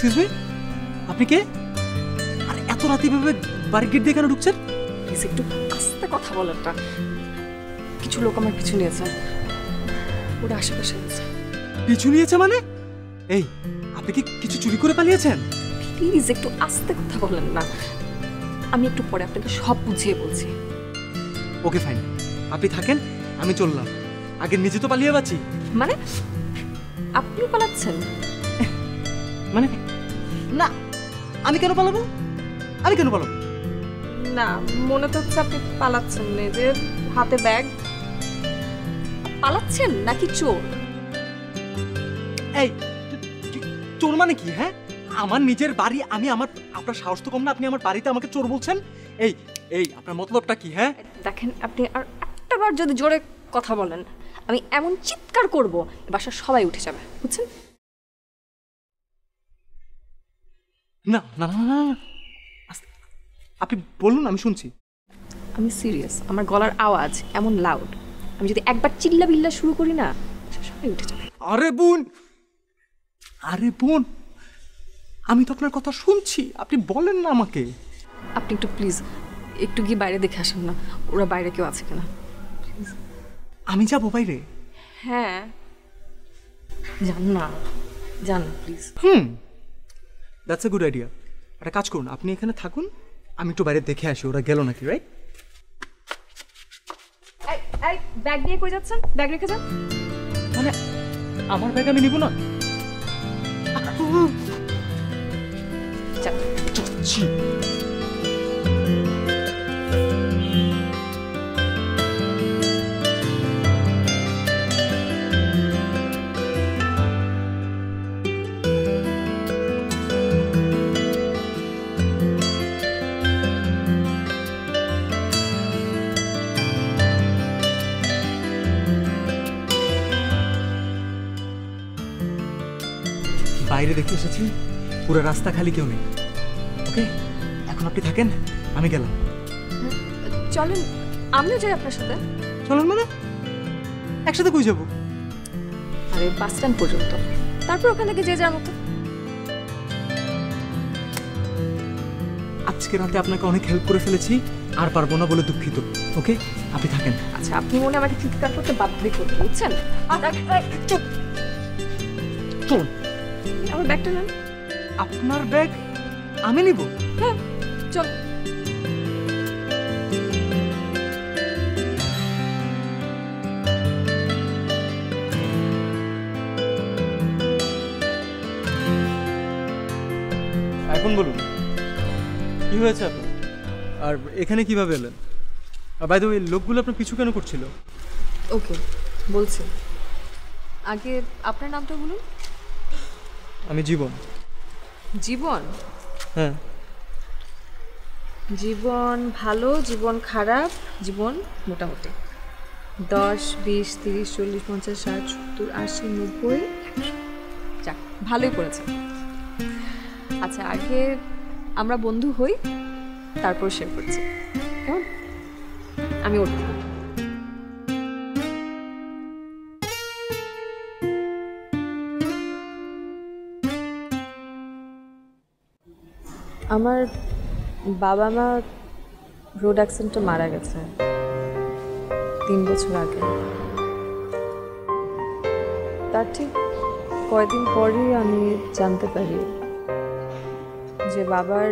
Excuse me, আপনি কে? আর এত রাতে ভাবে বাড়ির গেট দিয়ে কেন ঢুকছেন? প্লিজ একটু আস্তে কথা বলাটা। কিছু লোক আমার পিছু নিয়েছে, ওরা আশেপাশে আছে। পিছু নিয়েছে মানে? এই, আপনি কি কিছু চুরি করে পালিয়েছেন? প্লিজ একটু আস্তে কথা বলেন না, আমি একটু পরে আপনাকে সব বুঝিয়ে বলছি। ওকে ফাইন, আপনি থাকেন, আমি চললাম। আগে নিজে তো পালিয়ে বাঁচি। মানে আপনিও পালাচ্ছেন? মানে না, আমি কেন পালাবো? আমি কেন পালাবো? না, মনে তো হচ্ছে আপনি পালাচ্ছেন। নিজের হাতে ব্যাগ, পালাচ্ছেন নাকি চোর? এই চোর মানে কি? হ্যাঁ, আমার নিজের বাড়ি, আমি আমার, আপনার সাহস তো কম না, আপনি আমার বাড়িতে আমাকে চোর বলছেন? এই এই আপনার মতলবটা কি? হ্যাঁ দেখেন, আপনি আর একটাবার যদি জোরে কথা বলেন, আমি এমন চিৎকার করব বাসার সবাই উঠে যাবে, বুঝছেন? না না না না, আপনি বলুন, আমি শুনছি। আমি সিরিয়াস, আমার গলার আওয়াজ এমন লাউড, আমি যদি একবার চিল্লা বিল্লা শুরু করি না, সবাই উঠে যাবে। আরে বোন, আরে বোন, আমি তো আপনার কথা শুনছি, আপনি বলেন না আমাকে। আপনি একটু প্লিজ একটু গিয়ে বাইরে দেখে আসেন না, ওরা বাইরে কেউ আছে কিনা। আমি যাবো বাইরে? হ্যাঁ যান না, যান please. That's a good idea. একটা কাজ করুন, আপনি এখানে থাকুন, আমি একটু বাইরে দেখে আসি ওরা গেল নাকি। রাইট? ব্যাগ নিয়ে কই যাচ্ছেন? ব্যাগ রেখে যান। মানে আমার ব্যাগ আমি নিব না? যাচ্ছি। বাইরে দেখে এসেছি, পুরো রাস্তা খালি, কেউ নেই। ওকে, এখন আপনি থাকেন, আমি গেলাম। চলেন আমিও যাই আপনার সাথে। চলেন মানে? একসাথে কই যাবো? আরে বাস স্ট্যান্ড পর্যন্ত, তারপর ওখান থেকে যে যার মতো। আজকে রাতে আপনাকে অনেক হেল্প করে ফেলেছি, আর পারবো না বলে দুঃখিত। ওকে, আপনি থাকেন। আচ্ছা, আপনি মনে আমাকে চিৎকার করতে বাধ্য করতে, বুঝছেন? চলুন। আমার ব্যাগটা নেন। আপনার ব্যাগ আমি নিব? হ্যাঁ চল। এখন বলুন, কি হয়েছে আপনার? আর এখানে কিভাবে এলেন? আর বাই দ্য ওয়ে, লোকগুলো আপনার পিছু কেন করছিল? ওকে বলছি, আগে আপনার নামটা বলুন। আমি জীবন। জীবন? হ্যাঁ। জীবন ভালো, জীবন খারাপ, জীবন মোটামুটি 10, 20, 30, 40, 50, 60, 70, 80, 90, 100। যাক, ভালোই পড়েছে। আচ্ছা, আগে আমরা বন্ধু হই, তারপর শেয়ার করছি, কেমন? আমি উঠব। আমার বাবা মা রোড অ্যাক্সিডেন্টে মারা গেছে 3 বছর আগে। তার ঠিক কয়েকদিন পরই আমি জানতে পারি যে বাবার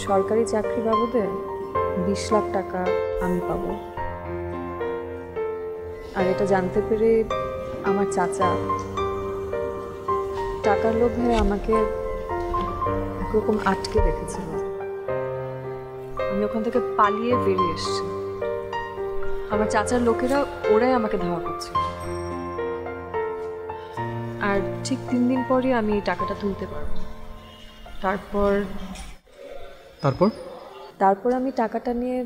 সরকারি চাকরি বাবদে 20 লাখ টাকা আমি পাবো। আর এটা জানতে পেরে আমার চাচা টাকার লোভে আমাকে একরকম আটকে রেখেছিল। আমি ওখান থেকে পালিয়ে বেরিয়ে এসেছি। আমার চাচার লোকেরা ওরাই আমাকে ধাওয়া করছিল। আর ঠিক 3 দিন পরই আমি এই টাকাটা তুলতে পারবো। তারপর আমি টাকাটা নিয়ে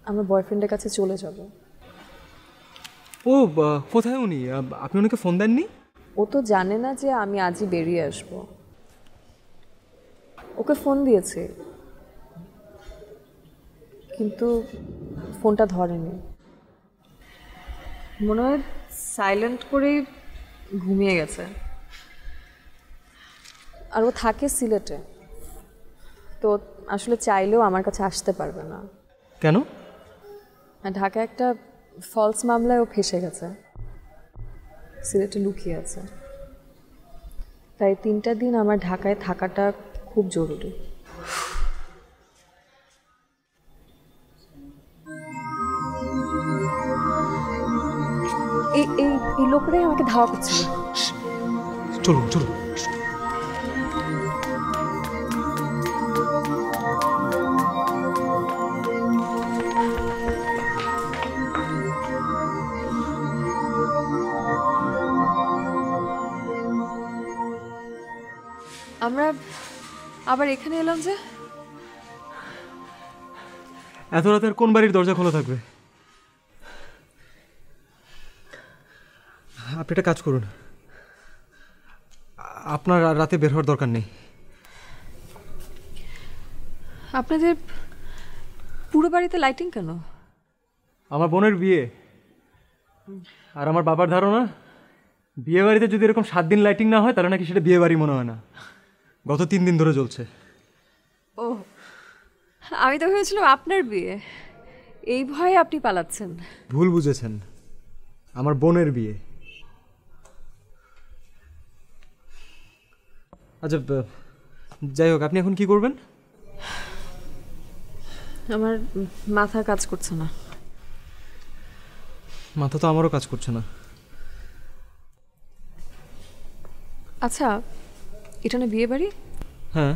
আমার বয়ফ্রেন্ডের কাছে চলে যাব। ও কোথায় উনি? আপনি ওনাকে ফোন দেননি? ও তো জানে না যে আমি আজই বেরিয়ে আসব। ওকে ফোন দিয়েছি, কিন্তু ফোনটা ধরেনি। মনে হয় সাইলেন্ট করে ঘুমিয়ে গেছে। আর ও থাকে সিলেটে, তো আসলে চাইলেও আমার কাছে আসতে পারবে না। কেন? আর ঢাকায় একটা ফলস মামলায় ও ফেঁসে গেছে, সিলেটে লুকিয়ে আছে। তাই 3টা দিন আমার ঢাকায় থাকাটা খুব জরুরি। এই এই এই লোকরাই আমাকে ধাওয়া করছিল। চলুন চলুন। আমরা আবার এখানে এলাম যে। এত রাতে আর কোন বাড়ির দরজা খোলা থাকবে? আপনি একটা কাজ করুন, আপনার আর রাতে বের হওয়ার দরকার নেই। আপনাদের পুরো বাড়িতে লাইটিং কেন? আমার বোনের বিয়ে, আর আমার বাবার ধারণা বিয়ে বাড়িতে যদি এরকম 7 দিন লাইটিং না হয় তাহলে নাকি সেটা বিয়ে বাড়ি মনে হয় না। গত 3 দিন ধরে চলছে। ও, আমি তো ভেবেছিলাম আপনার বিয়ে, এই ভয়ে আপনি পালাচ্ছেন। ভুল বুঝেছেন, আমার বোনের বিয়ে। আচ্ছা, যাই হোক, আপনি এখন কি করবেন? আমার মাথা কাজ করছে না। মাথা তো আমারও কাজ করছে না। আচ্ছা, এটা না বিয়ে বাড়ি? হ্যাঁ,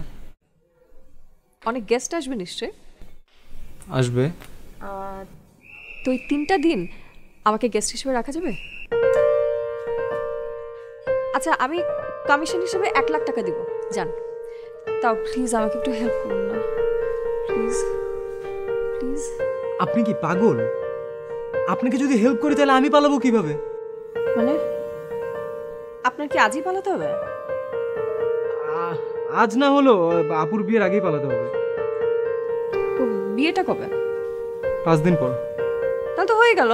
অনেক গেস্ট আসবে নিশ্চয়। আসবে। তো এই 3টা দিন আমাকে গেস্ট হিসেবে রাখা যাবে? আচ্ছা, আমি কমিশন হিসেবে 1 লাখ টাকা দিব, যান। তাও প্লিজ আমাকে একটু হেল্প করুন না, প্লিজ প্লিজ। আপনি কি পাগল? আপনাকে যদি হেল্প করি তাহলে আমি পালাবো কিভাবে? মানে আপনার কি আজই পালাতে হবে? আজ না হলো আপুর বিয়ের আগেই পালাতে হবে। তো বিয়েটা কবে? 5 দিন পর। তাহলে তো হয়ে গেল।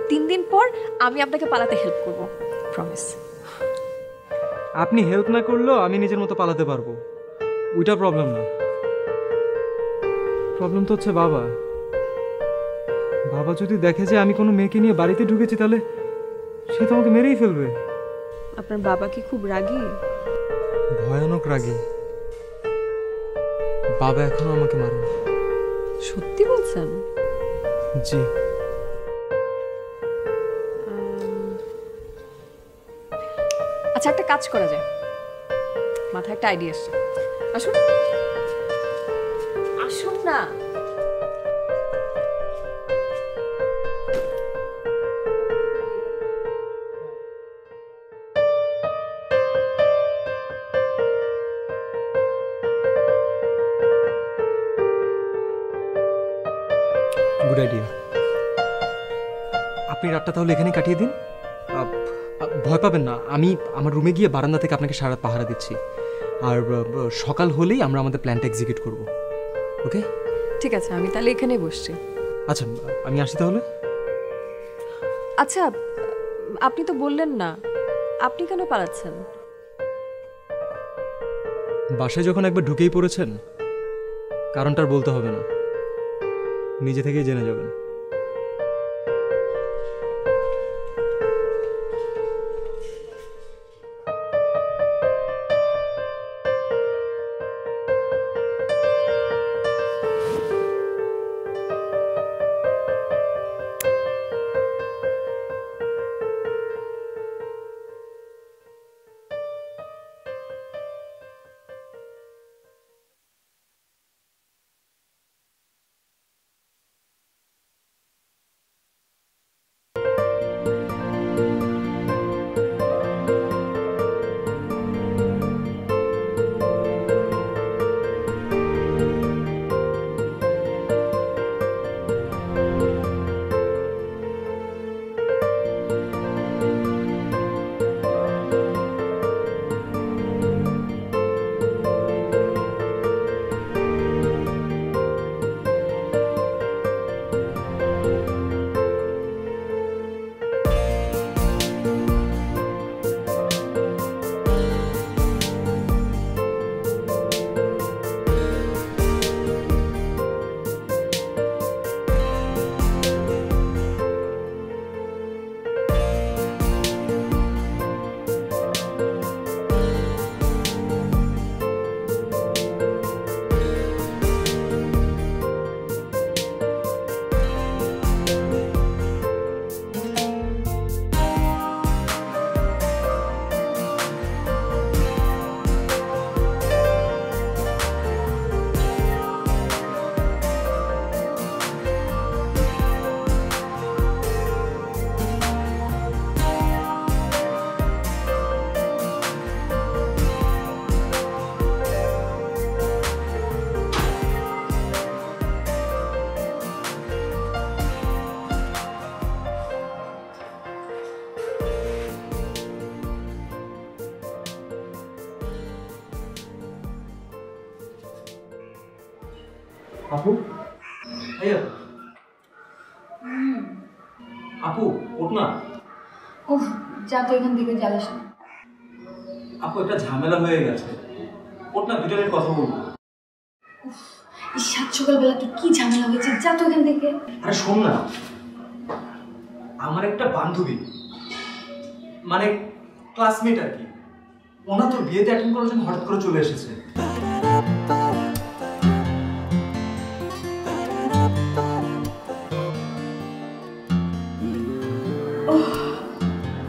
3 দিন পর আমি আপনাকে পালাতে হেল্প করব, প্রমিস। আপনি হেল্প না করলেও আমি নিজের মতো পালাতে পারবো, ওইটা প্রবলেম না। প্রবলেম তো হচ্ছে বাবা। বাবা যদি দেখে যে আমি কোনো মেয়েকে নিয়ে বাড়িতে ঢুকেছি তাহলে সে তো আমাকে মেরেই ফেলবে। আপনার বাবা কি খুব রাগী? ভয়ানক রাগী। বাবা এখনো আমাকে মারে। সত্যি বলছেন? জি। আচ্ছা, একটা কাজ করা যায়, মাথায় একটা আইডিয়া এসছে। আসুন আসুন না। Good idea. আপনি রাতটা তাহলে এখানে কাটিয়ে দিন। ভয় পাবেন না, আমি আমার রুমে গিয়ে বারান্দা থেকে আপনাকে সারা রাত পাহারা দিচ্ছি। আর সকাল হলেই আমরা আমাদের প্ল্যানটা এক্সিকিউট করব। ওকে? ঠিক আছে, আমি তাহলে এখানেই বসছি। আচ্ছা, আমি আসি তাহলে। আচ্ছা, আপনি তো বললেন না, আপনি কেন পালাচ্ছেন? বাসায় যখন একবার ঢুকেই পড়েছেন, কারণটা আর বলতে হবে না, নিজে থেকেই জেনে যাবেন। আপু, এই আপু। আপু ওঠ না। ওহ, যা তো এখান থেকে জ্বালাস না। আপু একটা ঝামেলা হয়ে গেছে, ওঠ না, ভিতরের কথা বলবো। এই সাত সকালবেলা তুই কি ঝামেলা হয়েছে, যা তো এখান থেকে। আরে শোন না, আমার একটা বান্ধবী, মানে ক্লাসমেট আর কি, ওনা তোর বিয়েতে অ্যাটেন্ড করার জন্য হঠাৎ করে চলে এসেছে।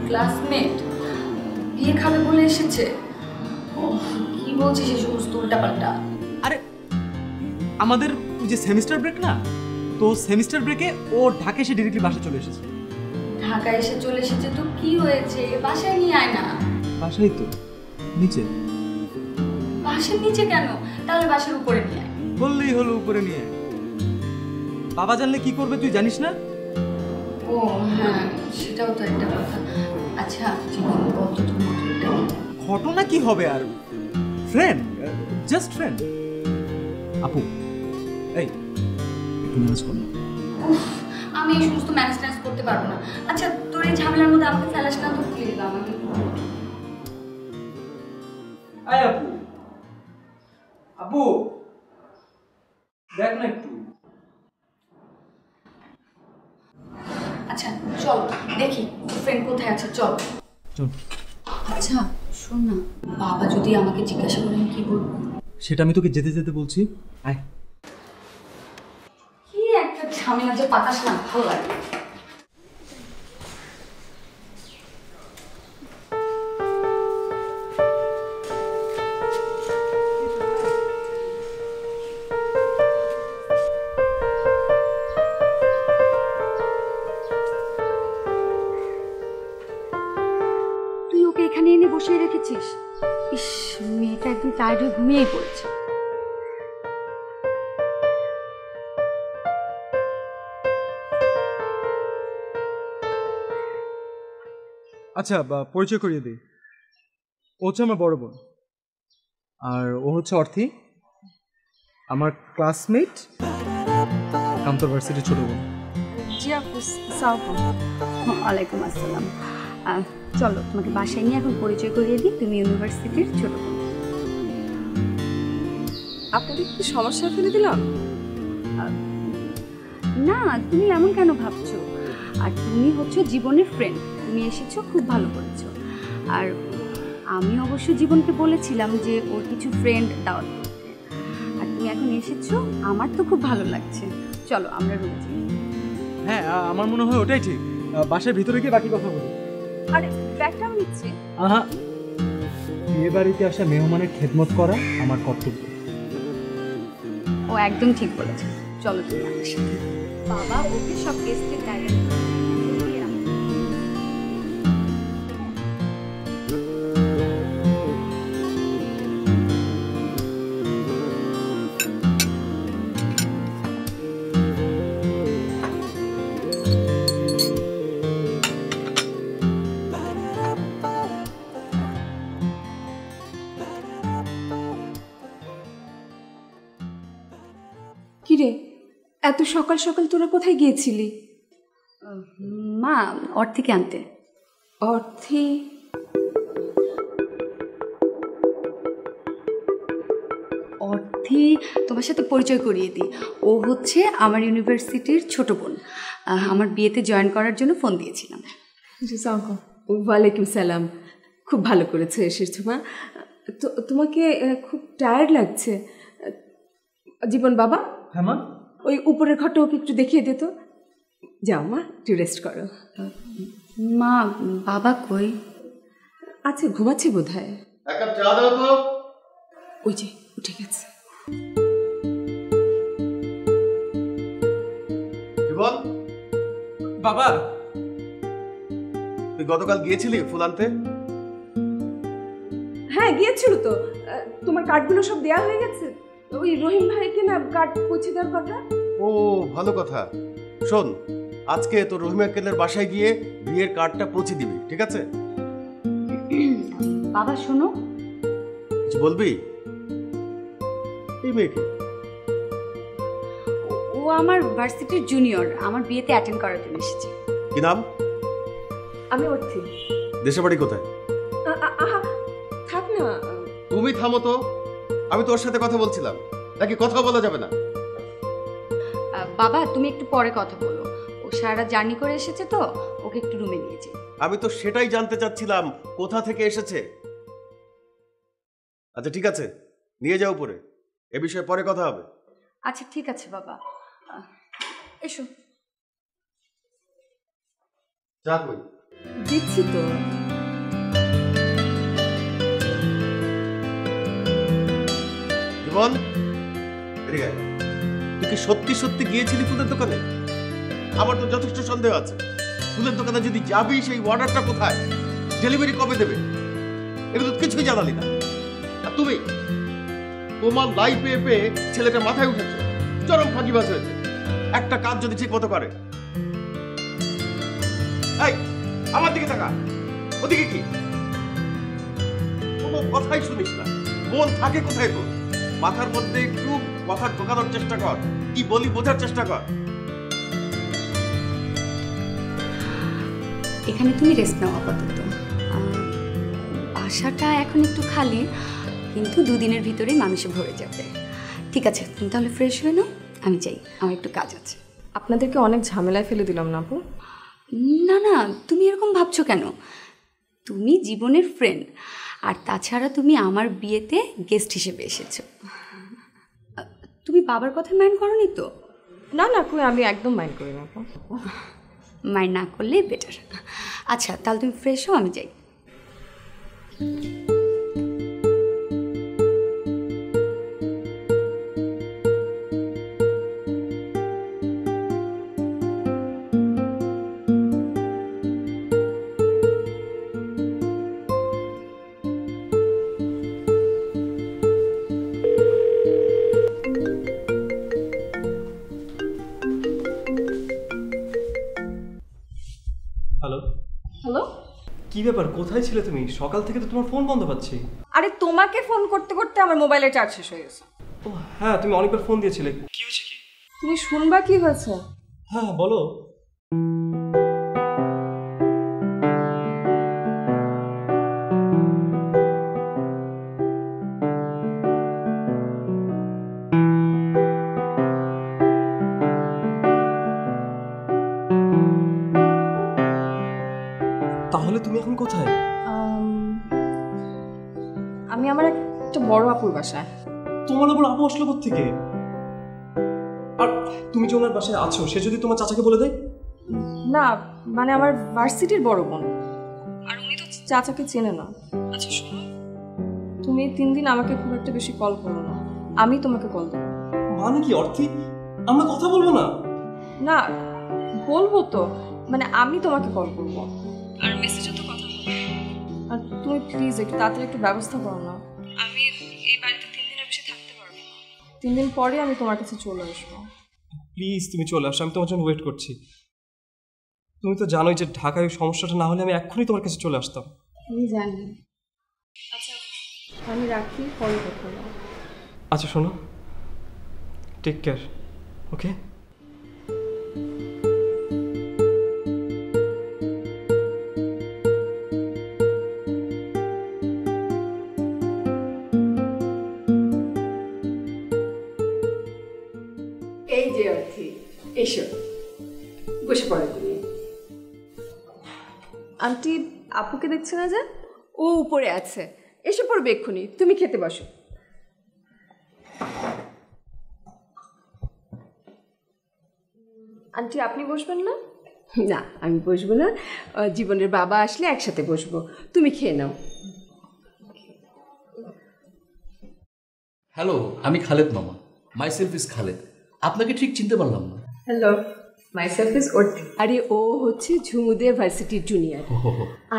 ক্লাসমেট বিয়ে খাবে বলে এসেছে? ওহ, কি বলছিস এই সমস্ত উল্টাপাল্টা? আরে আমাদের ওই যে সেমিস্টার ব্রেক না, তো সেমিস্টার ব্রেকে ও ঢাকা এসে ডিরেক্টলি বাসায় চলে এসেছে। ঢাকায় এসে চলে এসেছে তো কি হয়েছে, বাসায় নিয়ে আয় না। বাসায় তো নিচে। বাসার নিচে কেন? তাহলে বাসার উপরে নিয়ে আয়। বললেই হলো উপরে নিয়ে। বাবা জানলে কি করবে তুই জানিস না? ও হ্যাঁ, সেটাও তো একটা কথা। আচ্ছা জীবন, কত তুমি ঘটনা কি হবে আর, ফ্রেন্ড, জাস্ট ফ্রেন্ড। আপু এই একটু ম্যানেজ কর না। আমি এই সমস্ত ম্যানেজ ট্যানেজ করতে পারবো না। আচ্ছা তোর এই ঝামেলার মধ্যে আমাকে ফেলাস না তো প্লিজ। আমাকে আয় আপু, আপু দেখ না একটু। আচ্ছা চল দেখি ফ্রেন্ড কোথায় আছে, চল। চল। আচ্ছা শোন না, বাবা যদি আমাকে জিজ্ঞাসা করেন কি বলবো? সেটা আমি তোকে যেতে যেতে বলছি, আয়। কি একটা ঝামেলা যে পাতাস না, ভালো লাগে। তুই ওকে এখানে এনে বসিয়ে রেখেছিস? ইস, মেয়েটা একদম টায়ার্ড হয়ে ঘুমিয়েই পড়েছে। আচ্ছা পরিচয় করিয়ে দিই, ও হচ্ছে আমার বড় বোন, আর ও হচ্ছে অর্থী, আমার ক্লাসমেট, কামতর ভার্সিটির ছোট বোন। জি আপু, সালাম। ওয়ালাইকুম আসসালাম। চলো তোমাকে বাসায় নিয়ে এখন পরিচয় করিয়ে দিই, তুমি ইউনিভার্সিটির ছোট বোন। আপনাদের কি সমস্যা ফেলে দিলাম? না, তুমি এমন কেন ভাবছো? আর তুমি হচ্ছে জীবনের ফ্রেন্ড, তুমি এসেছো, খুব ভালো করেছো। আর আমি অবশ্য জীবনকে বলেছিলাম যে ওর কিছু ফ্রেন্ড দাওয়াত করতে, আর তুমি এখন এসেছো, আমার তো খুব ভালো লাগছে। চলো আমরা রুমে যাই। হ্যাঁ আমার মনে হয় ওটাই ঠিক, বাসার ভিতরে গিয়ে বাকি কথা বলি। আরে ব্যাগটাও নিচ্ছে। আহা, বিয়ে বাড়িতে আসা মেহমানের খেদমত করা আমার কর্তব্য। ও একদম ঠিক বলেছে, চলো তুমি আমার সাথে। বাবা ওকে সব গেস্টের ডায়রি। কিরে, এত সকাল সকাল তোরা কোথায় গিয়েছিলি? মা অর্থীকে আনতে। অর্থে? অর্থী তোমার সাথে পরিচয় করিয়ে দিই, ও হচ্ছে আমার ইউনিভার্সিটির ছোট বোন। আমার বিয়েতে জয়েন করার জন্য ফোন দিয়েছিলাম। ওয়ালাইকুম সালাম। খুব ভালো করেছো এসেছো মা। তো তোমাকে খুব টায়ার্ড লাগছে। জীবন বাবা, হ্যাঁ মা, ওই উপরের ঘরটা ওকে একটু দেখিয়ে দে তো। যাও মা, একটু রেস্ট করো। মা বাবা কই? আচ্ছা, ঘুমাচ্ছে বোধ হয়। এক কাপ চা দাও তো। ওই যে উঠে গেছে। জীবন, বাবা তুই গতকাল গিয়েছিলি ফুল আনতে? হ্যাঁ গিয়েছিল তো। তোমার কার্ডগুলো সব দেয়া হয়ে গেছে? ওই রহিম ভাইকে না কার্ড পৌঁছে দেওয়ার কথা। ও ভালো কথা। শোন, আজকে তোর রহিম আক্কেলের বাসায় গিয়ে বিয়ের কার্ডটা পৌঁছে দিবি, ঠিক আছে? বাবা শোনো। কিছু বলবি? এই মেয়েকে ও আমার ভার্সিটির জুনিয়র, আমার বিয়েতে অ্যাটেন্ড করার জন্য এসেছে। কি নাম? আমি অর্থি। দেশের বাড়ি কোথায়? আহা থাক না। তুমি থামো তো, আমি তোর সাথে কথা বলছিলাম, নাকি কথা বলা যাবে না? বাবা তুমি একটু পরে কথা বলো, ও সারা জার্নি করে এসেছে তো, ওকে একটু রুমে নিয়ে যাই। আমি তো সেটাই জানতে চাচ্ছিলাম, কোথা থেকে এসেছে। আচ্ছা ঠিক আছে, নিয়ে যাও উপরে, এ বিষয়ে পরে কথা হবে। আচ্ছা ঠিক আছে বাবা, এসো। যা কই দিচ্ছি তো। জীবন, এদিকে আয়। তুই কি সত্যি সত্যি গিয়েছিলি ফুলের দোকানে? আমার তো যথেষ্ট সন্দেহ আছে। ফুলের দোকানে যদি যাবি, সেই অর্ডারটা কোথায়, ডেলিভারি কবে দেবে, এগুলো কিছুই জানালি না। আর তুমি তোমার লাইফ পেয়ে ছেলেটা মাথায় উঠেছে, চরম ফাঁকিবাজ হয়েছে। একটা কাজ যদি ঠিক মতো করে। এই আমার দিকে তাকা, ওদিকে কি? কোনো কথাই শুনিস না। মন থাকে কোথায় তোর? মাথার মধ্যে একটু কথা ঢোকানোর চেষ্টা কর, কি বলি বোঝার চেষ্টা কর। এখানে তুমি রেস্ট নাও আপাতত। বাসাটা এখন একটু খালি, কিন্তু দুদিনের ভিতরেই মানুষে ভরে যাবে। ঠিক আছে, তুমি তাহলে ফ্রেশ হয়ে নাও, আমি যাই, আমার একটু কাজ আছে। আপনাদেরকে অনেক ঝামেলায় ফেলে দিলাম না আপু? না না, তুমি এরকম ভাবছো কেন? তুমি জীবনের ফ্রেন্ড, আর তাছাড়া তুমি আমার বিয়েতে গেস্ট হিসেবে এসেছো। তুমি বাবার কথা মাইন্ড করোনি তো? না না কই, আমি একদম মাইন্ড করি না আপু। মাইন্ড না করলেই বেটার। আচ্ছা তাহলে তুমি ফ্রেশ হও, আমি যাই। হ্যালো হ্যালো, কি ব্যাপার, কোথায় ছিলে তুমি? সকাল থেকে তো তোমার ফোন বন্ধ পাচ্ছি। আরে তোমাকে ফোন করতে করতে আমার মোবাইলের চার্জ শেষ হয়ে গেছে। ও হ্যাঁ, তুমি অনেকবার ফোন দিয়েছিলে। কি হয়েছে কি? তুমি শুনবা কি হয়েছে? হ্যাঁ বলো। তাহলে তুমি এখন কোথায়? আমি আমার একটা বড় আপুর বাসায়। তোমার আবার আপু আসলো কোত্থেকে? আর তুমি যে ওনার বাসায় আছো, সে যদি তোমার চাচাকে বলে দেয়? না মানে আমার ভার্সিটির বড় বোন, আর উনি তো চাচাকে চেনে না। আচ্ছা শোনো, তুমি 3 দিন আমাকে খুব একটা বেশি কল করো না, আমি তোমাকে কল দেবো। মানে কি অর্থী, আমরা কথা বলবো না? না বলবো তো, মানে আমি তোমাকে কল করবো, আর মেসেজে তো কথা বলবো। আর তুমি প্লিজ একটু তাড়াতাড়ি একটু ব্যবস্থা করো না। আমি এই বাড়িতে 3 দিনের বেশি থাকতে পারবো না। 3 দিন পরে আমি তোমার কাছে চলে আসবো। প্লিজ তুমি চলে আসো, আমি তোমার জন্য ওয়েট করছি। তুমি তো জানোই যে ঢাকায় সমস্যাটা না হলে আমি এক্ষুনি তোমার কাছে চলে আসতাম। আমি জানি। আচ্ছা আমি রাখি, পরে কথা বলবো। আচ্ছা শোনো, টেক কেয়ার, ওকে? এই যে অর্থী, এসো বসে পড়ো তুমি। আন্টি আপুকে দেখছে না যে? ও উপরে আছে, এসে পড়বে এক্ষুনি, তুমি খেতে বসো। আন্টি আপনি বসবেন না? না আমি বসবো না, জীবনের বাবা আসলে একসাথে বসবো, তুমি খেয়ে নাও। হ্যালো, আমি খালেদ মামা। Myself is Khaled. আপনাকে ঠিক চিনতে পারলাম না। হ্যালো, মাইসেলফ ইজ অর্থী। আরে ও হচ্ছে ঝুমুদে ভার্সিটির জুনিয়র,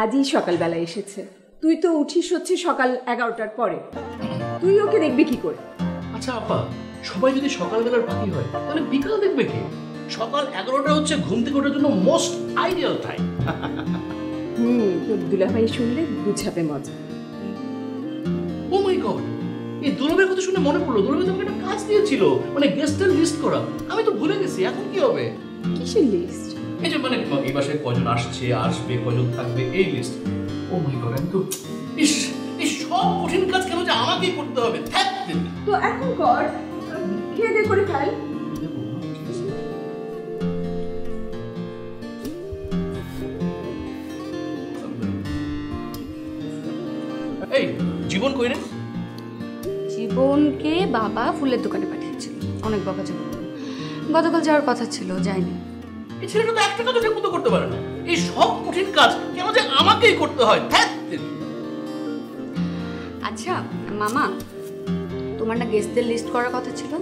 আজই সকালবেলা এসেছে। তুই তো উঠিস হচ্ছে সকাল 11টার পরে, তুই ওকে দেখবি কি করে? আচ্ছা আপা, সবাই যদি সকালবেলার পাখি হয় তাহলে বিকাল দেখবে কে? সকাল 11টা হচ্ছে ঘুম থেকে ওঠার জন্য মোস্ট আইডিয়াল টাইম। তোর দুলাভাই শুনলে বুঝাবে মজা। ও মাই গড, এই দুলাভাইয়ের কথা শুনে মনে পড়লো, দুলাভাই তোমাকে একটা কাজ দিয়েছিল, মানে গেস্টের লিস্ট করা। আমি তো ভুলে গেছি, এখন কি হবে? কিসের লিস্ট? এই যে মানে এই বাসায় কজন আসছে, আসবে, কজন থাকবে, এই লিস্ট। ও মাই গড, আমি তো ইস, এই সব কঠিন কাজ কেন যে আমাকেই করতে হবে? তো এখন কর, খেয়ে দিয়ে করে ফেল। এই জীবন কই রে? জীবনকে বাবা ফুলের দোকানে পাঠিয়েছিল অনেক বকাঝকা করে। গতকাল যাওয়ার কথা ছিল, যায়নি। এই ছেলেটা তো একটা কাজও ঠিক মতো করতে পারে না। এই সব কঠিন কাজ কেন যে আমাকেই করতে হয়? আচ্ছা মামা, তোমার না গেস্টদের লিস্ট করার কথা ছিল?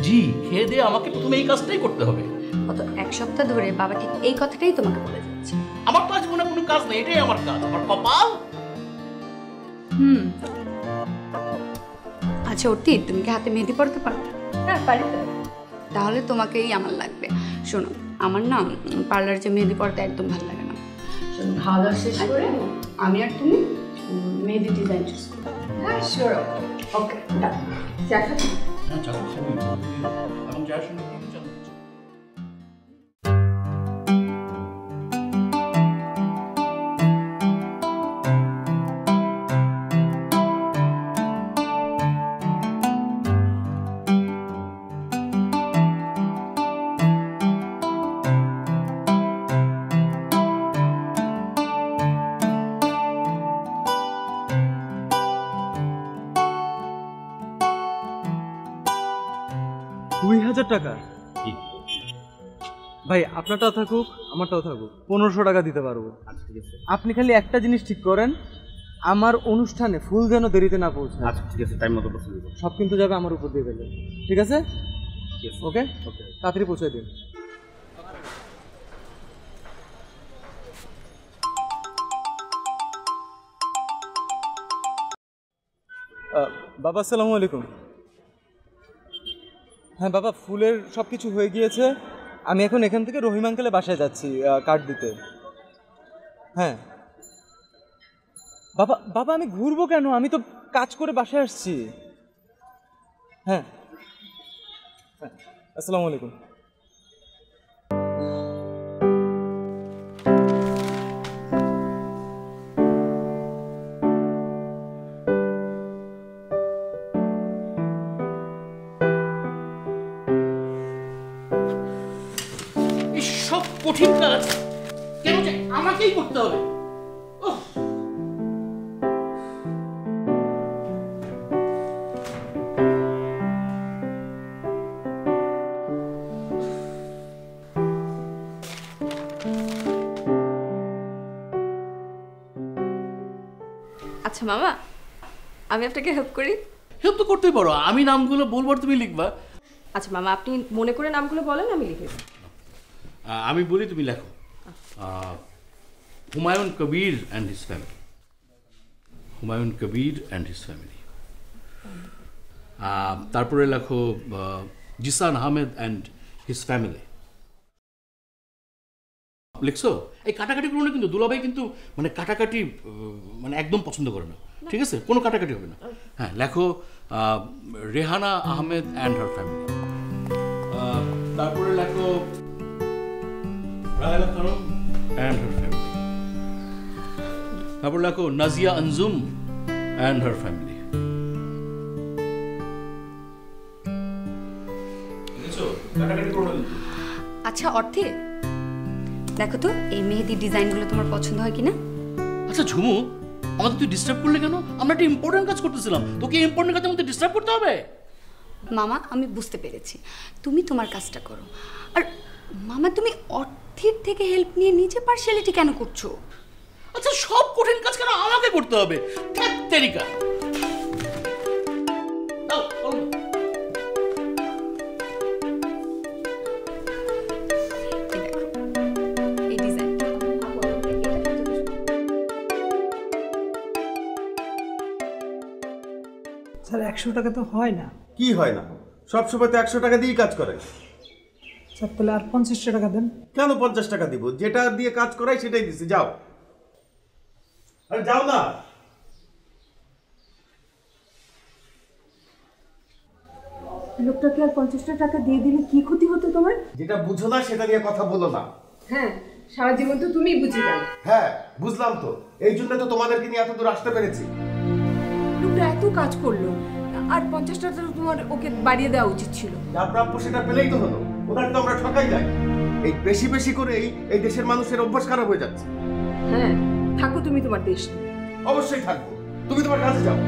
জি, খেয়ে দিয়ে আমাকে প্রথমে এই কাজটাই করতে হবে। গত এক সপ্তাহ ধরে বাবা ঠিক এই কথাটাই তোমাকে বলে যাচ্ছে। আমার তো জীবনে কোনো কাজ নেই, এটাই আমার কাজ, আমার কপাল। আচ্ছা অর্তি, তুমি কি হাতে মেহেদি পড়তে পারো? হ্যাঁ পারি। তাহলে তোমাকেই আমার লাগবে। শোনো, আমার না পার্লারে যে মেহেদি পড়তে একদম ভালো লাগে না। শোনো, খাওয়া দাওয়া শেষ করে আমি আর তুমি মেহেদি ডিজাইন চুজ করবো। হ্যাঁ শিওর। ওকে ডান। চা খাবি? হ্যাঁ চা খাবো। এখন যার সঙ্গে কি চা? 2000 টাকা? ভাই আপনারটাও থাকুক আমারটাও থাকুক, 1500 টাকা দিতে পারবো। আচ্ছা ঠিক আছে। আপনি খালি একটা জিনিস ঠিক করেন, আমার অনুষ্ঠানে ফুল যেন দেরিতে না পৌঁছায়। আচ্ছা ঠিক আছে, টাইম মতো পৌঁছে দেবো। সব কিন্তু যাবে আমার উপর দিয়ে গেলে, ঠিক আছে? ওকে ওকে, তাড়াতাড়ি পৌঁছে দিন। বাবা আসসালামু আলাইকুম। হ্যাঁ বাবা, ফুলের সব কিছু হয়ে গিয়েছে। আমি এখন এখান থেকে রহিম আঙ্কেলের বাসায় যাচ্ছি কার্ড দিতে। হ্যাঁ বাবা, বাবা আমি ঘুরবো কেন? আমি তো কাজ করে বাসায় আসছি। হ্যাঁ হ্যাঁ, আসসালামু আলাইকুম। এই সব কঠিন কাজ কেন যে আমাকেই করতে হবে? আচ্ছা মামা, আমি আপনাকে হেল্প করি? হেল্প তো করতেই পারো, আমি নামগুলো বলবো আর তুমি লিখবা। আচ্ছা মামা, আপনি মনে করে নামগুলো বলেন, আমি লিখে দিই। আমি বলি, তুমি লেখো। Humayun Kabir and his family. Humayun Kabir and his family. তারপরে লেখো Zisan Ahmed and his family. লিখছো? এই কাটাকাটিগুলো কিন্তু দুলাভাই কিন্তু মানে কাটাকাটি মানে একদম পছন্দ করে না, ঠিক আছে? কোনো কাটাকাটি হবে না। হ্যাঁ লেখো Rehana Ahmed and her family. তারপরে লেখো Raila Khanam and her family. তারপর লেখো Nazia Anjum and her family. আচ্ছা অর্থে, দেখো তো এই মেহেদির ডিজাইনগুলো তোমার পছন্দ হয় কিনা? আচ্ছা ঝুমু, আমাদের তুই ডিস্টার্ব করলে কেন? আমরা একটা ইম্পর্টেন্ট কাজ করতেছিলাম, তোকে ইম্পর্টেন্ট কাজের মধ্যে ডিস্টার্ব করতে হবে? মামা আমি বুঝতে পেরেছি, তুমি তোমার কাজটা করো। আর মামা তুমি অর্থের থেকে হেল্প নিয়ে নিজে পার্সিয়ালিটি কেন করছো? আচ্ছা সব কঠিন কাজ কেন আমাকে করতে হবে? ধ্যাৎ তেরিকা। দাও, বলো। এই ডিজাইনটা স্যার 100 টাকা তো হয় না কি হয় না? সব সময় তো 100 টাকা দিয়েই কাজ করে। স্যার, তাহলে আর 50 টাকা দেন। কেন 50 টাকা দিব? যেটা দিয়ে কাজ করাই সেটাই দিছি, যাও। আরে যাও না। লোকটাকে আর 50টা টাকা দিয়ে দিলে কি ক্ষতি হতো তোমার? যেটা বুঝো না সেটা নিয়ে কথা বলো না। হ্যাঁ, সারা জীবন তো তুমিই বুঝি গেলে। হ্যাঁ বুঝলাম তো, এই জন্য তো তোমাদেরকে নিয়ে এত দূর আসতে পেরেছি। লোকটা এত কাজ করলো, আর 50টা টাকা তোমার ওকে বাড়িয়ে দেওয়া উচিত ছিল। যা প্রাপ্য সেটা পেলেই তো হলো, ওনাকে তো আমরা ঠকাই নাই। এই বেশি বেশি করেই এই দেশের মানুষের অভ্যাস খারাপ হয়ে যাচ্ছে। হ্যাঁ, থাকো তুমি তোমার দেশ নিয়ে। অবশ্যই থাকবো, তুমি তোমার কাজে যাও।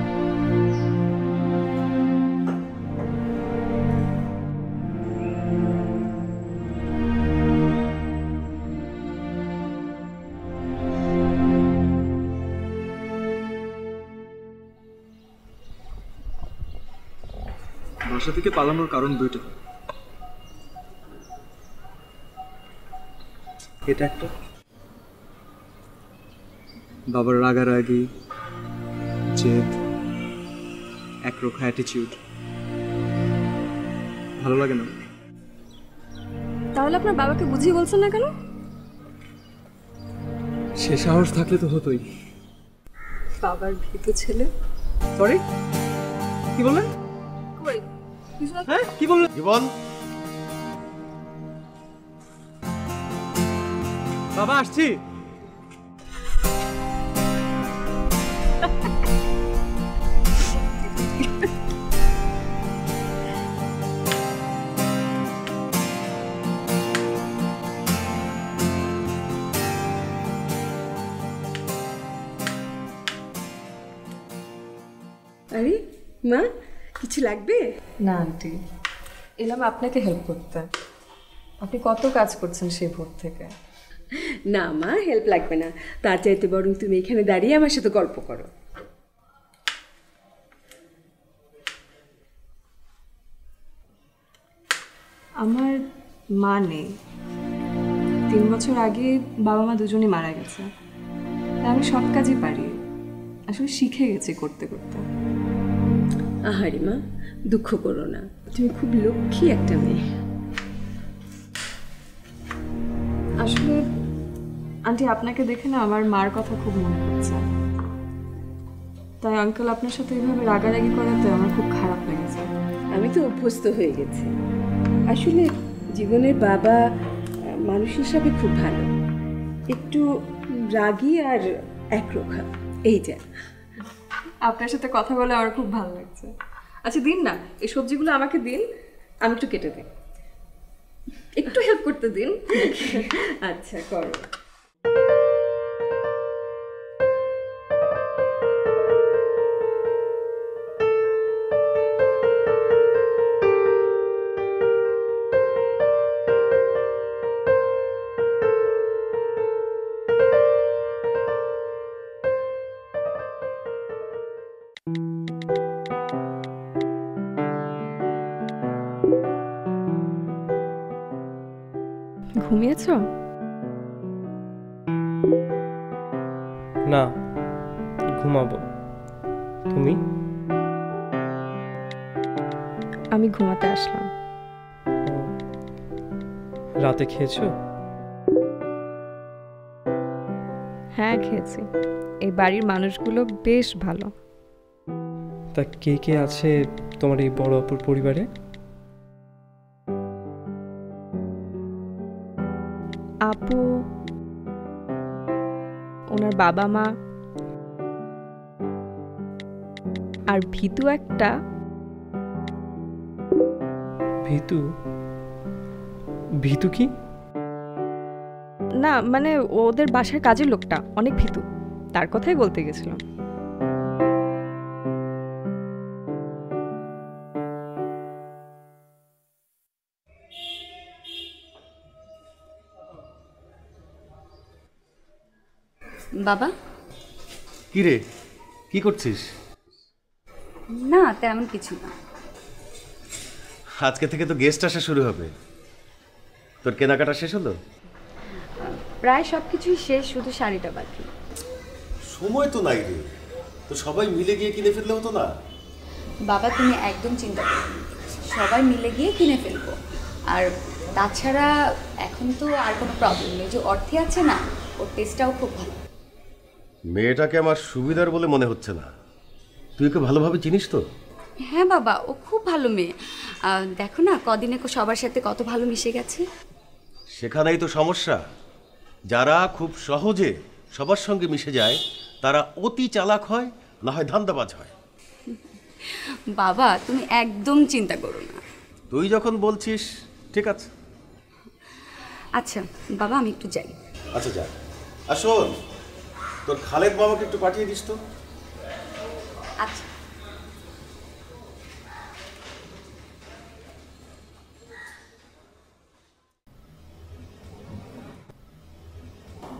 বাসা থেকে পালানোর কারণ দুইটা। এটা একটা, বাবার রাগারাগি, জেদ, একরোখা অ্যাটিটিউড, ভালো লাগে না। তাহলে আপনার বাবাকে বুঝিয়ে বলছেন না কেন? সে সাহস থাকলে তো হতোই। বাবার ভীতু ছেলে। সরি, কি বললেন? হ্যাঁ কি বললেন? জীবন, বাবা আসছি। আরে মা, কিছু লাগবে? না আন্টি, এলাম আপনাকে হেল্প করতে। আপনি কত কাজ করছেন সেই ভোর থেকে। না মা, হেল্প লাগবে না। তার চাইতে বরং তুমি এখানে দাঁড়িয়ে আমার সাথে গল্প করো। আমার মা নেই। 3 বছর আগে বাবা মা দুজনেই মারা গেছে। তাই আমি সব কাজই পারি, আসলে শিখে গেছি করতে করতে। আহারে মা, দুঃখ করো না, তুমি খুব লক্ষ্মী একটা মেয়ে। আসলে আন্টি, আপনাকে দেখে না আমার মার কথা খুব মনে পড়ছে। তাই আঙ্কেল আপনার সাথে এইভাবে রাগারাগি করাতে আমার খুব খারাপ লেগেছে। আমি তো অভ্যস্ত হয়ে গেছি। আসলে জীবনের বাবা মানুষ হিসাবে খুব ভালো, একটু রাগী আর একরোখা, এই যা। আপনার সাথে কথা বলে আমার খুব ভালো লাগছে। আচ্ছা দিন না, এই সবজিগুলো আমাকে দিন, আমি একটু কেটে দিই। একটু হেল্প করতে দিন। আচ্ছা করো। ঘুমিয়েছ? না, ঘুমাবো। তুমি? আমি ঘুমাতে আসলাম। রাতে খেয়েছো? হ্যাঁ খেয়েছি। এই বাড়ির মানুষগুলো বেশ ভালো। তা কে কে আছে তোমার এই বড় অপুর পরিবারে? আপু, ওনার বাবা মা, আর ভিতু একটা। ভিতু? ভিতু কি? না মানে ওদের বাসার কাজের লোকটা, অনেক ভিতু, তার কথাই বলতে গেছিলাম। বাবা? কি রে, কি করছিস? না তেমন কিছু না। আজকে থেকে তো গেস্ট আসা শুরু হবে, তোর কেনাকাটা শেষ হলো? প্রায় সব কিছুই শেষ, শুধু শাড়িটা বাকি। সময় তো নাই রে, তো সবাই মিলে গিয়ে কিনে ফেললে হতো না? বাবা তুমি একদম চিন্তা করো না, সবাই মিলে গিয়ে কিনে ফেলবো। আর তাছাড়া এখন তো আর কোনো প্রবলেম নেই, যে অর্থে আছে না, ওর টেস্টটাও খুব ভালো। মেয়েটাকে আমার সুবিধার বলে মনে হচ্ছে না। তুই ওকে ভালোভাবে চিনিস তো? হ্যাঁ বাবা, ও খুব ভালো মেয়ে। দেখো না কদিনে সবার সাথে কত ভালো মিশে গেছে। সেখানেই তো সমস্যা। যারা খুব সহজে সবার সঙ্গে মিশে যায় তারা অতি চালাক হয়, না হয় ধান্দাবাজ হয়। বাবা তুমি একদম চিন্তা করো না। তুই যখন বলছিস ঠিক আছে। আচ্ছা বাবা আমি একটু যাই। আচ্ছা যা। আর শোন, তোর খালেদ মামাকে একটু পাঠিয়ে দিস তো। আচ্ছা।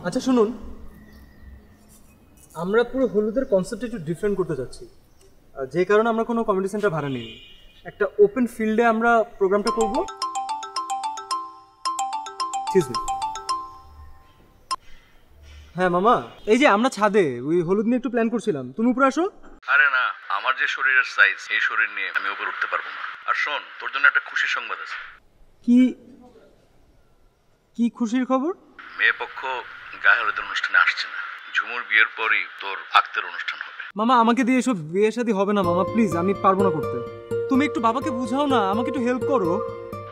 আচ্ছা শুনুন, আমরা পুরো হলুদের কনসেপ্ট একটু ডিফারেন্ট করতে যাচ্ছি, যে কারণে আমরা কোনো কমিউনিটি সেন্টার ভাড়া নিই। একটা ওপেন ফিল্ডে আমরা প্রোগ্রামটা করব। হ্যাঁ মামা, এই যে আমরা ছাদে ওই হলুদ নিয়ে একটু প্ল্যান করছিলাম, তুমি উপরে আসো। আরে না, আমার যে শরীরের সাইজ, এই শরীর নিয়ে আমি উপরে উঠতে পারবো না। আর শোন, তোর জন্য একটা খুশির সংবাদ আছে। কি কি খুশির খবর? মেয়ে পক্ষ গায়ে হলুদের অনুষ্ঠানে আসছে না। ঝুমুর বিয়ের পরই তোর আক্তের অনুষ্ঠান হবে। মামা আমাকে দিয়ে এসব বিয়ে শাদী হবে না মামা, প্লিজ, আমি পারবো না করতে। তুমি একটু বাবাকে বুঝাও না, আমাকে একটু হেল্প করো।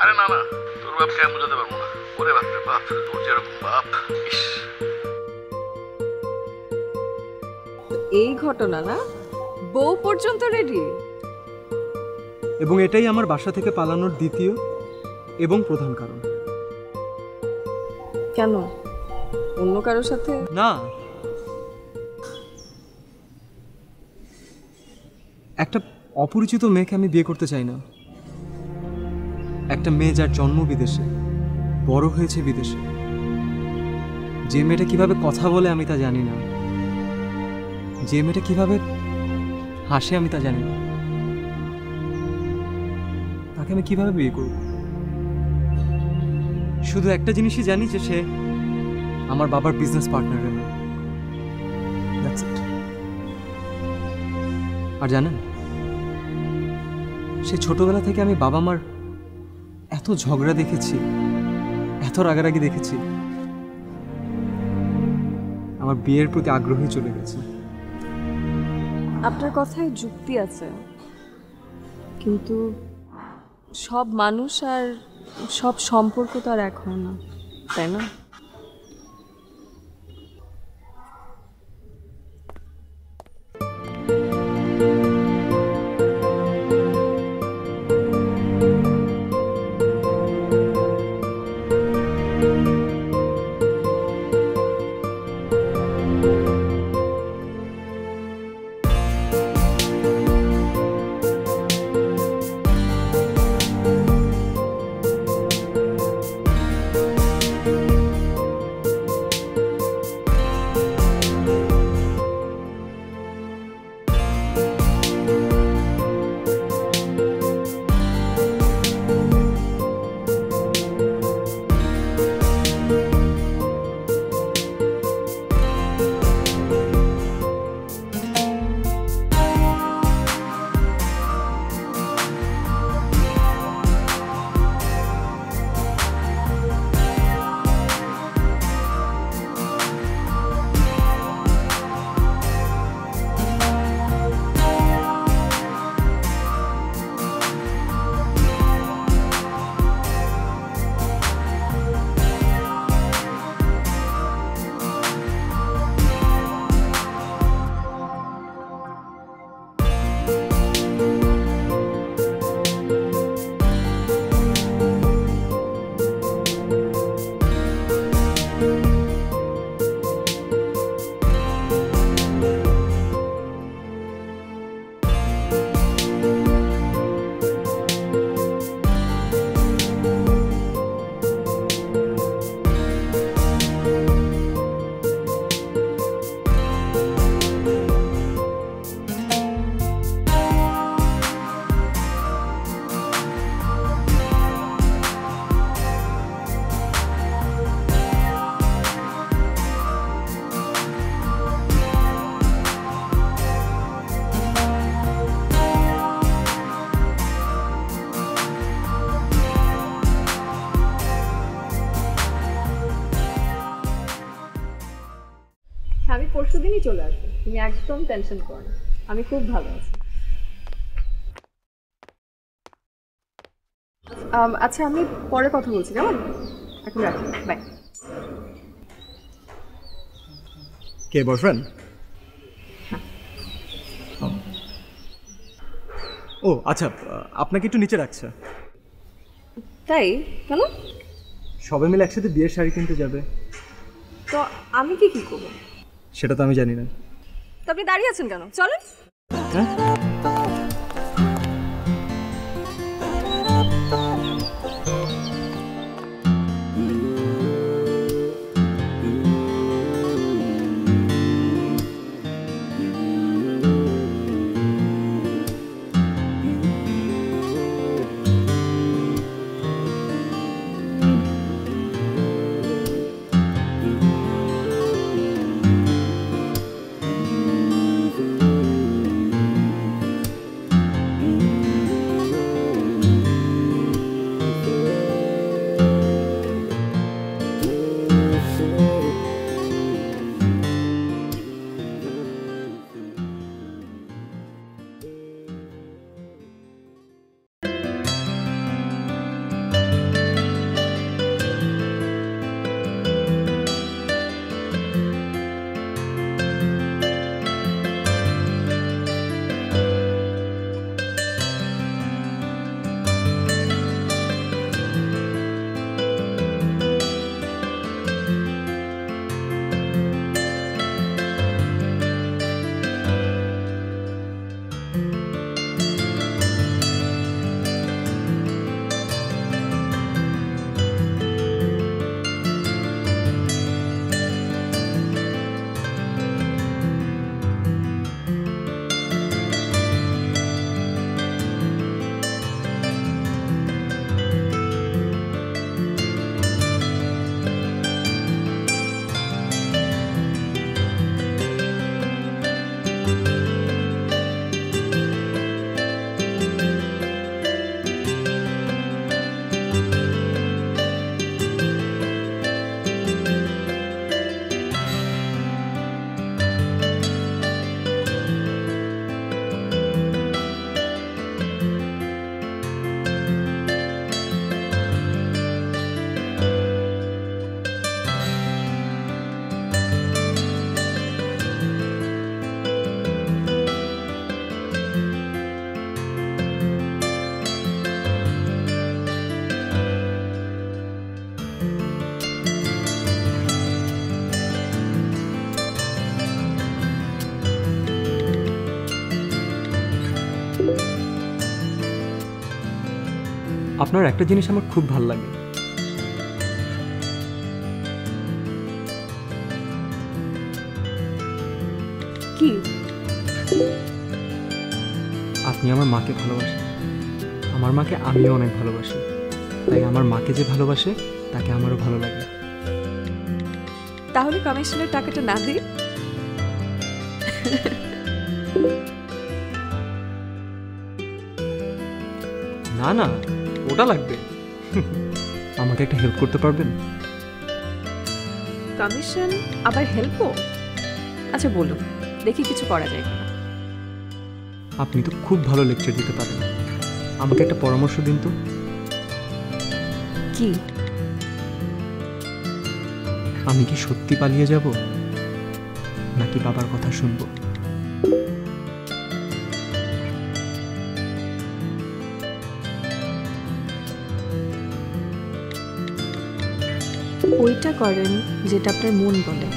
আরে না না, তোর বাপকে আমি বোঝাতে পারবো না। ওরে বাপরে বাপ, তোর যেরকম বাপ। এই ঘটনা না, বউ পর্যন্ত রেডি। এবং এটাই আমার বাসা থেকে পালানোর দ্বিতীয় এবং প্রধান কারণ। কেন, অন্য কারোর সাথে? না, একটা অপরিচিত মেয়েকে আমি বিয়ে করতে চাই না। একটা মেয়ে যার জন্ম বিদেশে, বড় হয়েছে বিদেশে, যে মেয়েটা কিভাবে কথা বলে আমি তা জানি না, যে মেয়েটা কিভাবে হাসে আমি তা জানি না, তাকে আমি কিভাবে বিয়ে করব? শুধু একটা জিনিসই জানি যে সে আমার বাবার বিজনেস পার্টনার। আর জানেন, সে ছোটবেলা থেকে আমি বাবা মার এত ঝগড়া দেখেছি, এত রাগারাগি দেখেছি, আমার বিয়ের প্রতি আগ্রহী চলে গেছে। আপনার কথায় যুক্তি আছে, কিন্তু সব মানুষ আর সব সম্পর্ক তো আর এক হয় না, তাই না? আমি পরশুদিনই চলে আসবো, তুমি একদম টেনশন করো না, আমি খুব ভালো আছি। আচ্ছা আমি পরে কথা বলছি, কেমন? এখন রাখি, বাই। K boyfriend? ও আচ্ছা, আপনাকে একটু নিচে রাখছে। তাই কেন? সবাই মিলে একসাথে বিয়ের শাড়ি কিনতে যাবে। তো আমি কি করবো সেটা তো আমি জানি না। তো আপনি দাঁড়িয়ে আছেন কেন? চলেন। হ্যাঁ, আপনার একটা জিনিস আমার খুব ভালো লাগে। কি? আপনি আমার মাকে ভালোবাসেন। আমার মাকে আমিও অনেক ভালোবাসি, তাই আমার মাকে যে ভালোবাসে তাকে আমারও ভালো লাগে। তাহলে কমিশনের টাকাটা না দিই? না না, ওটা লাগবে। আমাকে একটা হেল্প করতে পারবেন? কমিশন আবার হেল্পও? আচ্ছা বলুন, দেখি কিছু করা যায় কিনা। আপনি তো খুব ভালো লেকচার দিতে পারেন, আমাকে একটা পরামর্শ দিন তো। কি? আমি কি সত্যি পালিয়ে যাব নাকি বাবার কথা শুনবো? ওইটা করেন যেটা আপনার মন বলে,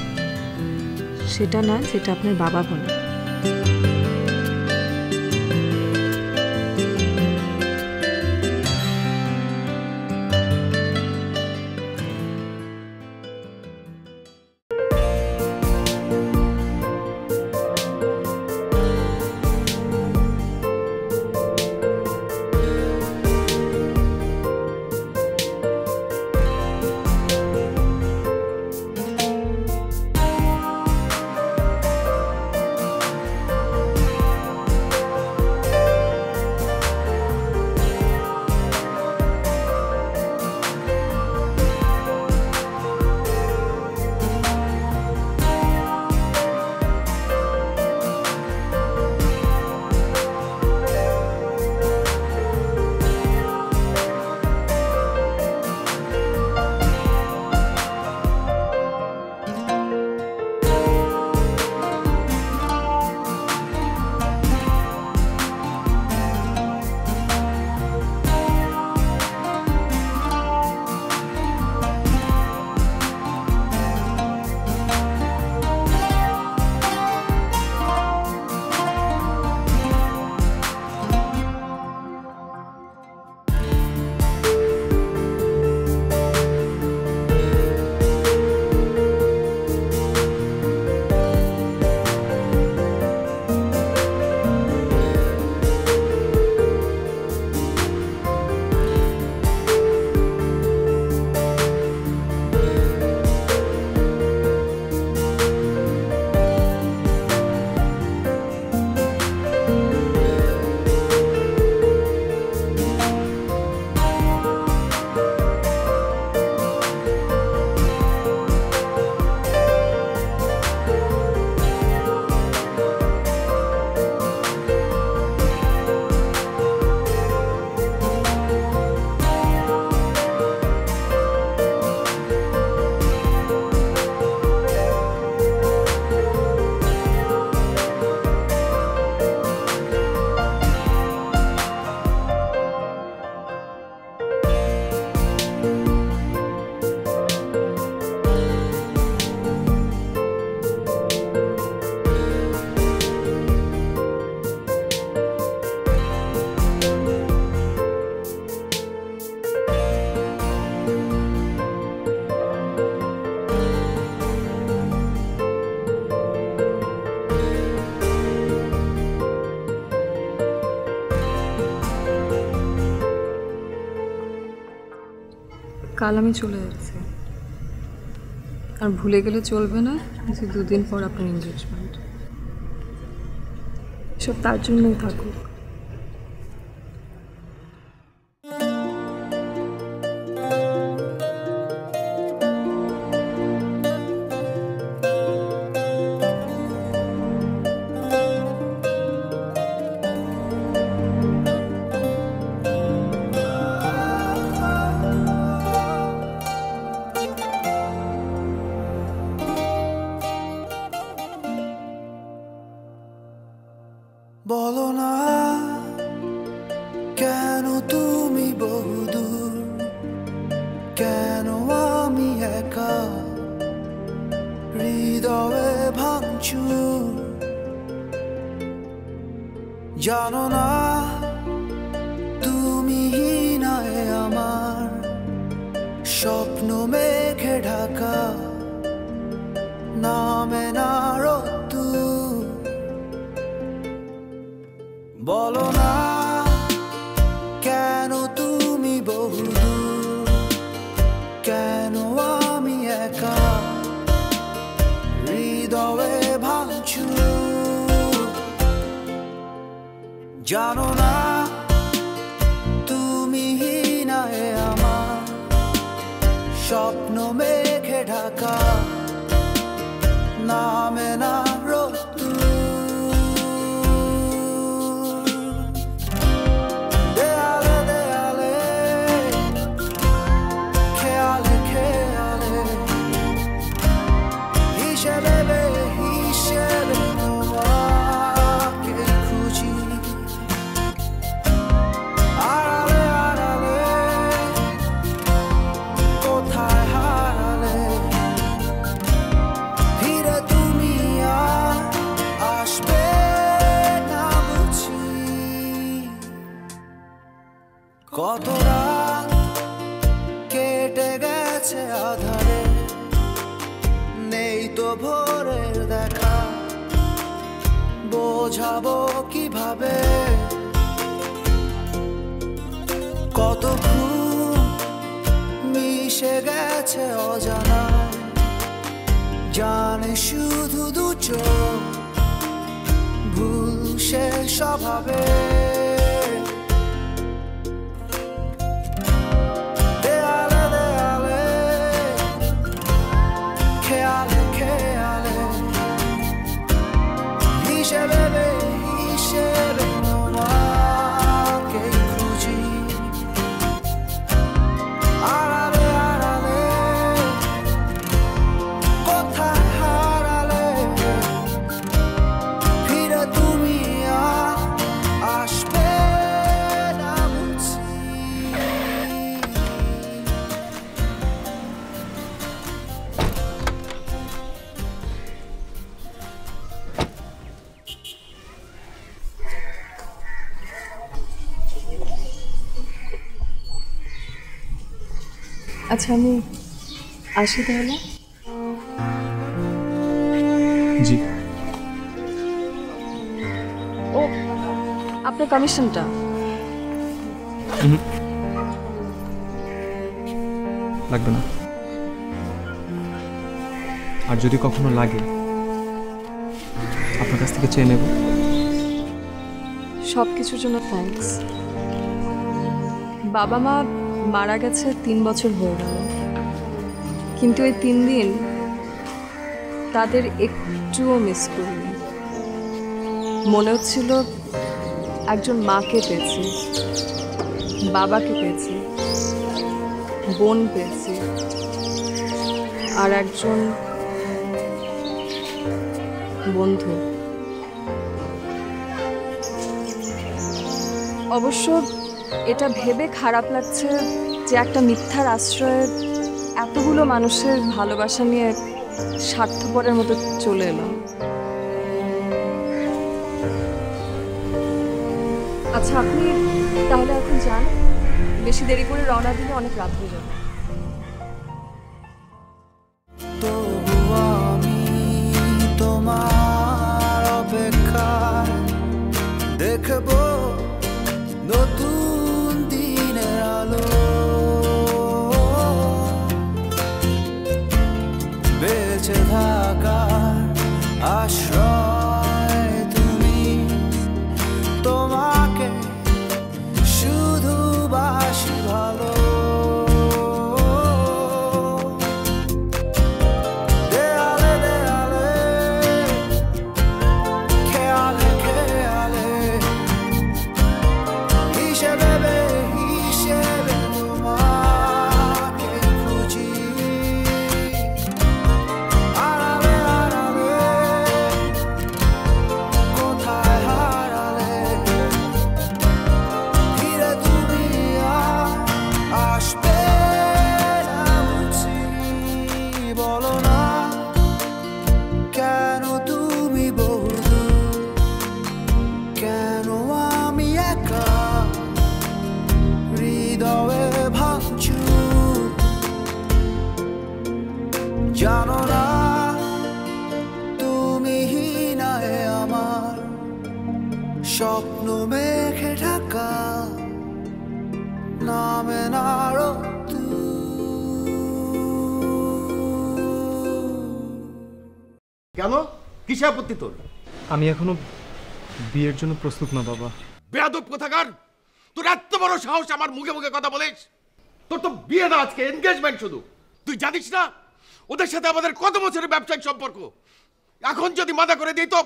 সেটা না যেটা আপনার বাবা বলে। কাল আমি চলে যাচ্ছি, আর ভুলে গেলে চলবে না যে 2 দিন পর আপনার এনগেজমেন্ট। সব তার জন্যই থাকুক। বলো না কেন তুমি বহুদূর, কেন আমি একা হৃদয়ে ভাঙচুর। জানো না তুমি নাই আমার স্বপ্ন মেঘে ঢাকা, নামে না রোদ্দুর। বলো না কেন তুমি বহুদূর, কেন আমি একা হৃদয়ে ভাঙচুর। জানো না তুমি নাই আমার স্বপ্ন মেঘে ঢাকা, নামে না রোদ্দুর। কত রাত কেটে গেছে আধারে, নেই তো ভোরের দেখা, বোঝাবো কিভাবে। কত ঘুম মিশে গেছে অজানায়, জানে শুধু দু চোখ ভুল সে স্বভাবে। আচ্ছা আমি আসি তাহলে। জি। ও আপনার কমিশনটা। লাগবে না, আর যদি কখনো লাগে আপনার কাছ থেকে চেয়ে নেব। সব কিছুর জন্য থ্যাঙ্কস। বাবা মা মারা গেছে 3 বছর হয়ে গেল, কিন্তু এই 3 দিন তাদের একটুও মিস করিনি। মনে হচ্ছিল একজন মাকে পেয়েছি, বাবাকে পেয়েছি, বোন পেয়েছি, আর একজন বন্ধু। অবশ্য এটা ভেবে খারাপ লাগছে যে একটা মিথ্যার আশ্রয়ে এতগুলো মানুষের ভালোবাসা নিয়ে স্বার্থপরের মতো চলে এলাম। আচ্ছা আপনি তাহলে এখন যান, বেশি দেরি করে রওনা দিলে অনেক রাত হয়ে যাবে। তবু আমি তোমার অপেক্ষায় দেখবো নতুন দিনের আলো। কেন? কিসে আপত্তি তোর? আমি এখনো বিয়ের জন্য প্রস্তুত না বাবা। বেয়াদব কোথাকার! তোর এত বড় সাহস আমার মুখে মুখে কথা বলিস? তোর তো বিয়ে না, আজকে এনগেজমেন্ট শুধু। তুই জানিস না ওদের সাথে আমাদের কত বছরের ব্যবসায়িক সম্পর্ক? এখন যদি মাথা করে দিই তো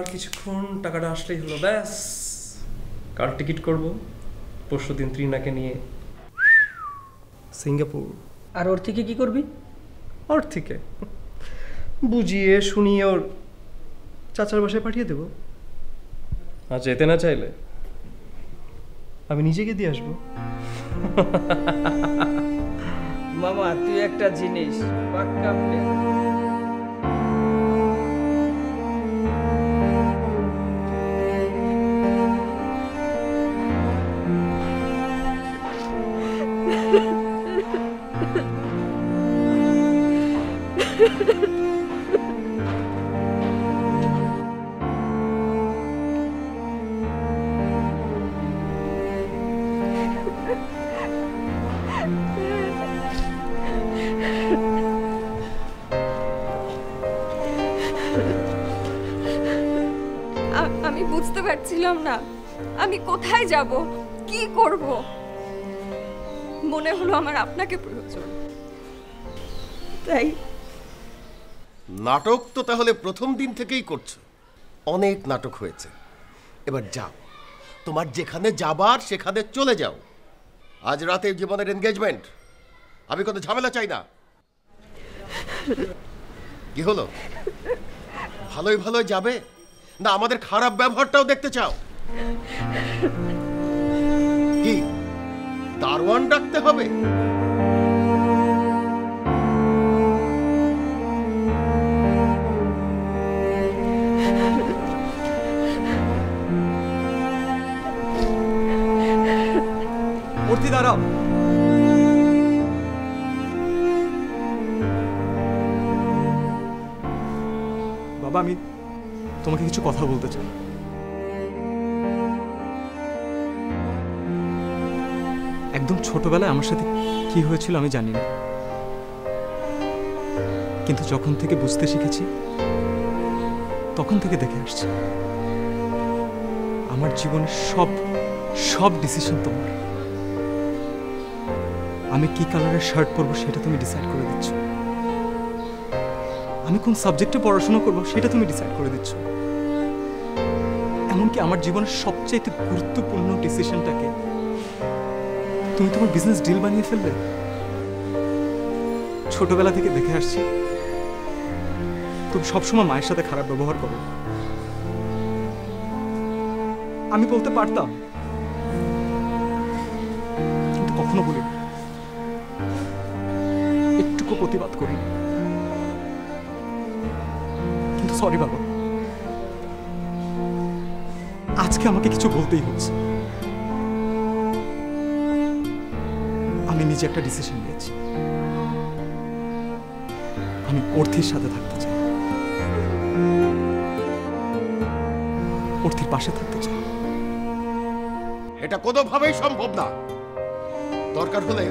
আর কিছুক্ষণ টাকাটা আসলেই হলো, ব্যাস। কার টিকিট করব পরশুদিন ত্রিনাকে নিয়ে সিঙ্গাপুর। আর ওর থেকে কি করবি? ওর থেকে বুঝিয়ে শুনিয়ে ওর চাচার বাসায় পাঠিয়ে দেব। আর যেতে না চাইলে আমি নিজেকে দিয়ে আসবো। মামা তুই একটা জিনিস পাক্কা প্লেয়ার। আমি বুঝতে পারছিলাম না আমি কোথায় যাব, কি করব। মনে হলো আমার আপনাকে প্রয়োজন, তাই। নাটক তো তাহলে প্রথম দিন থেকেই করছো। অনেক নাটক হয়েছে, এবার যাও, তোমার যেখানে যাবার সেখানে চলে যাও। আজ রাতে জীবনের এনগেজমেন্ট, আমি কোনো ঝামেলা চাই না। কি হলো, ভালোই ভালোই যাবে না আমাদের খারাপ ব্যবহারটাও দেখতে চাও? কি দারোয়ান ডাকতে হবে? অর্থি দাঁড়াও। বাবা আমি তোমাকে কিছু কথা বলতে চাই। একদম ছোটবেলায় আমার সাথে কি হয়েছিল আমি জানি না, কিন্তু যখন থেকে বুঝতে শিখেছি তখন থেকে দেখে আসছি আমার জীবনের সব ডিসিশন তোমার। আমি কি কালারের শার্ট পরবো সেটা তুমি ডিসাইড করে দিচ্ছ, আমি কোন সাবজেক্টে পড়াশোনা করবো সেটা তুমি ডিসাইড করে দিচ্ছ। এমনকি আমার জীবনের সবচেয়ে গুরুত্বপূর্ণ ডিসিশনটাকে তুমি তোমার বিজনেস ডিল বানিয়ে ফেললে। ছোটবেলা থেকে দেখে আসছি তুমি সবসময় মায়ের সাথে খারাপ ব্যবহার করো। আমি বলতে পারতাম, কিন্তু কখনো বলি একটুকু প্রতিবাদ করি। কিন্তু সরি বাবা, আজকে আমাকে কিছু বলতেই হচ্ছে। আমি নিজে একটা ডিসিশন নিয়েছি, আমি অর্থির সাথে থাকতে চাই, অর্থির পাশে থাকতে চাই। এটা কোনোভাবেই সম্ভব না। দরকার হলে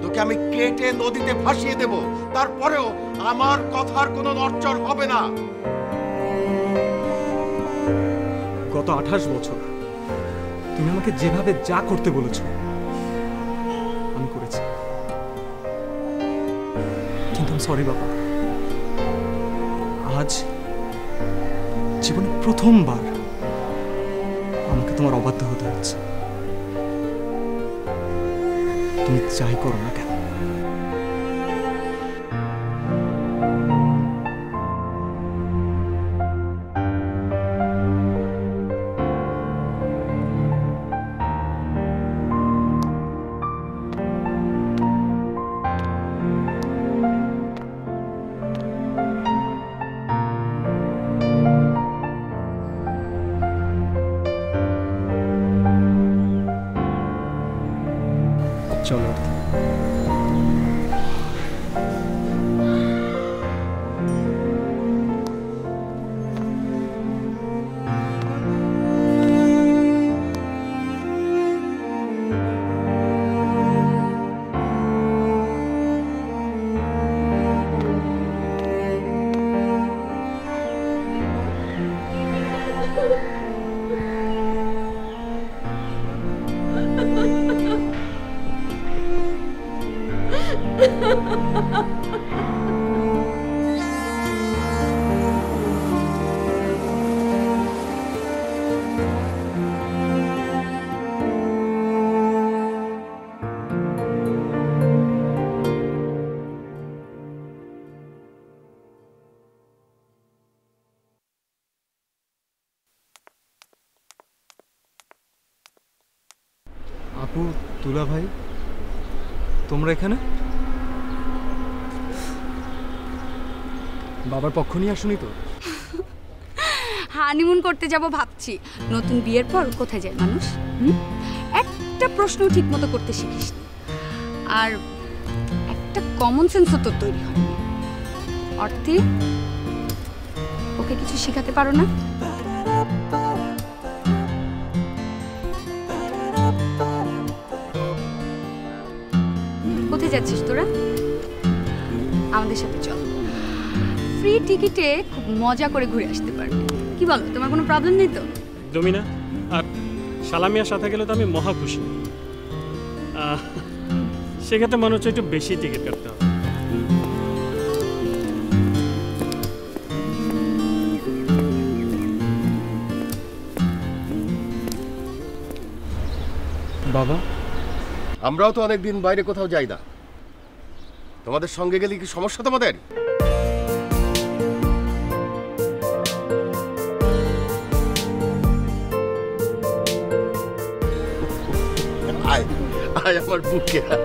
তোকে আমি কেটে নদীতে ভাসিয়ে দেব, তারপরেও আমার কথার কোনো নড়চড় হবে না। গত 28 বছর তুমি আমাকে যেভাবে যা করতে বলেছো আমি করেছি, কিন্তু সরি বাবা, আজ জীবনে প্রথমবার আমাকে তোমার অবাধ্য হতে হচ্ছে। তুমি যাই করো না কেন। আপু, তুলা ভাই, তোমরা এখানে? বাবার পক্ষ নিয়ে আসুনি তো? হানিমুন করতে যাব ভাবছি। নতুন বিয়ের পর কোথায় যায় মানুষ? একটা প্রশ্ন ঠিক মতো করতে শিখিস না। আর একটা কমন সেন্সও তোর তৈরি হয়নি। অর্থে ওকে কিছু শেখাতে পারো না? কোথায় যাচ্ছিস তোরা? আমাদের সাথে চল, ফ্রি টিকিটে খুব মজা করে ঘুরে আসতে পারবে। কি বলো, তোমার কোনো প্রবলেম নেই তো? একদমই না। আর সালামিয়ার সাথে গেলে তো আমি মহা খুশি। সেক্ষেত্রে মনে হচ্ছে একটু বেশি টিকিট কাটতে হবে। বাবা, আমরাও তো অনেকদিন বাইরে কোথাও যাই না, তোমাদের সঙ্গে গেলে কি সমস্যা তোমাদের? আয় আয় আমার বুকে আয়।